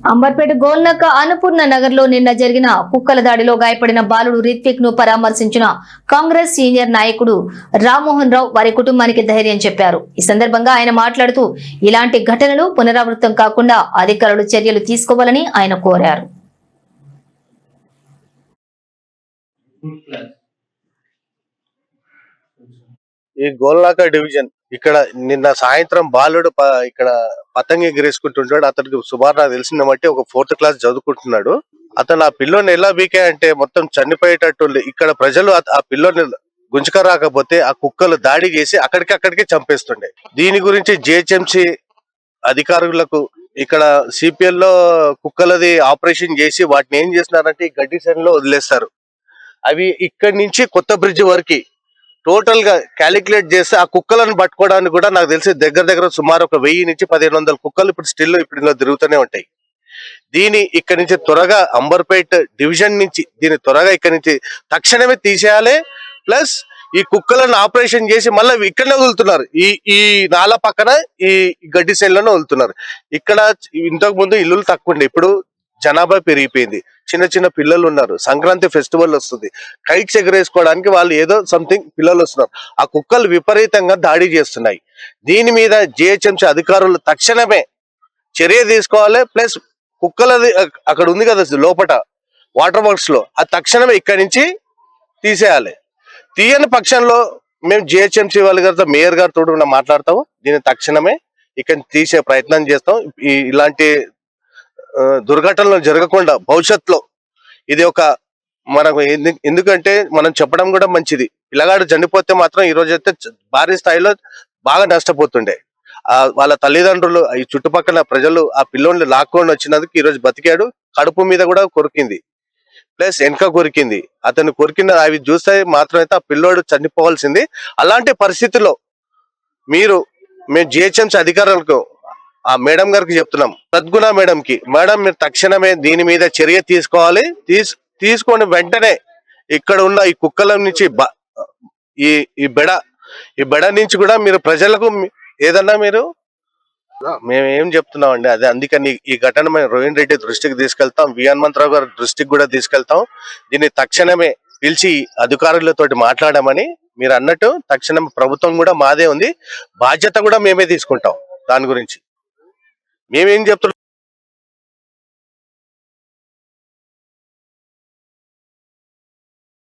అంబర్పేట గోల్నక్క అన్నపూర్ణ నగర్ లో నిన్న జరిగిన కుక్కల దాడిలో గాయపడిన బాలుడు రిత్విక్ ను పరామర్శించిన కాంగ్రెస్ సీనియర్ నాయకుడు రామ్మోహన్ రావు వారి కుటుంబానికి ధైర్యం చెప్పారు. ఈ సందర్భంగా ఆయన మాట్లాడుతూ ఇలాంటి ఘటనలు పునరావృతం కాకుండా అధికారులు చర్యలు తీసుకోవాలని ఆయన కోరారు. ఈ గోల్నాక డివిజన్ ఇక్కడ నిన్న సాయంత్రం బాలుడు ఇక్కడ పతంగి ఎగిరేసుకుంటుంటాడు. అతనికి సుమారు నాకు తెలిసిన బట్టి ఒక 4th క్లాస్ చదువుకుంటున్నాడు. అతను ఆ పిల్లోని ఎలా బీకే అంటే మొత్తం చనిపోయేటట్టు ఇక్కడ ప్రజలు ఆ పిల్లోని గుంజుక రాకపోతే ఆ కుక్కలు దాడి చేసి అక్కడికి చంపేస్తుండే. దీని గురించి జిహెచ్ఎంసి అధికారులకు ఇక్కడ సిపిఎల్ లో కుక్కలది ఆపరేషన్ చేసి వాటిని ఏం చేస్తున్నారంటే ఈ గడ్డి సైన్లో వదిలేస్తారు. అవి ఇక్కడి నుంచి కొత్త బ్రిడ్జ్ వరకు టోటల్ గా క్యాలిక్యులేట్ చేస్తే ఆ కుక్కలను పట్టుకోవడానికి కూడా నాకు తెలిసి దగ్గర సుమారు ఒక 1000 నుంచి 1500 కుక్కలు ఇప్పుడు ఇందులో తిరుగుతూనే ఉంటాయి. దీని ఇక్కడి నుంచి త్వరగా అంబర్పేట్ డివిజన్ నుంచి త్వరగా ఇక్కడి నుంచి తక్షణమే తీసేయాలి. ప్లస్ ఈ కుక్కలను ఆపరేషన్ చేసి మళ్ళీ ఇక్కడనే వదులుతున్నారు. ఈ నాల పక్కన ఈ గడ్డి శైలిలోనే వదులుతున్నారు. ఇక్కడ ఇంతకు ముందు ఇల్లులు తక్కువ ఉండే, ఇప్పుడు జనాభా పెరిగిపోయింది. చిన్న పిల్లలు ఉన్నారు. సంక్రాంతి ఫెస్టివల్ వస్తుంది, కైట్స్ ఎగరేసుకోవడానికి వాళ్ళు ఏదో సంథింగ్ పిల్లలు వస్తున్నారు. ఆ కుక్కలు విపరీతంగా దాడి చేస్తున్నాయి. దీని మీద జిహెచ్ఎంసీ అధికారులు తక్షణమే చర్య తీసుకోవాలి. ప్లస్ కుక్కలది అక్కడ ఉంది కదా లోపట వాటర్ వర్క్స్ లో, ఆ తక్షణమే ఇక్కడి నుంచి తీసేయాలి. తీయని పక్షంలో మేము జిహెచ్ఎంసీ వాళ్ళ గారితో మేయర్ గారితో కూడా మాట్లాడతాము. దీన్ని తక్షణమే ఇక్కడ తీసే ప్రయత్నం చేస్తాం. ఇలాంటి దుర్ఘటనలు జరగకుండా భవిష్యత్తులో ఇది ఒక మనకు ఎందుకంటే మనం చెప్పడం కూడా మంచిది. పిల్లగాడు చనిపోతే మాత్రం ఈ రోజు అయితే భారీ స్థాయిలో బాగా నష్టపోతుండే. వాళ్ళ తల్లిదండ్రులు ఈ చుట్టుపక్కల ప్రజలు ఆ పిల్లోని లాక్కొని వచ్చినందుకు ఈ రోజు బతికాడు. కడుపు మీద కూడా కొరికింది, ప్లస్ వెనక కొరికింది. అతను కొరికిన అవి చూస్తే మాత్రం అయితే ఆ పిల్లోడు చనిపోవాల్సింది. అలాంటి పరిస్థితుల్లో మేము జిహెచ్ఎంసీ అధికారులకు ఆ మేడం గారికి చెప్తున్నాం, సద్గుణ మేడంకి, మేడం మీరు తక్షణమే దీని మీద చర్య తీసుకోవాలి. తీసుకొని వెంటనే ఇక్కడ ఉన్న ఈ కుక్కల నుంచి ఈ బెడ నుంచి కూడా మీరు ప్రజలకు ఏదన్నా మేము ఏం చెప్తున్నాం అండి, అదే అందుకని ఈ ఘటన మేము రోహిన్ రెడ్డి దృష్టికి తీసుకెళ్తాం, వి హనుమంతరావు గారి దృష్టికి కూడా తీసుకెళ్తాం. దీన్ని తక్షణమే పిలిచి అధికారులతోటి మాట్లాడమని మీరు అన్నట్టు తక్షణం ప్రభుత్వం కూడా మాదే ఉంది, బాధ్యత కూడా మేమే తీసుకుంటాం. దాని గురించి మేమేం చెప్తున్నాం.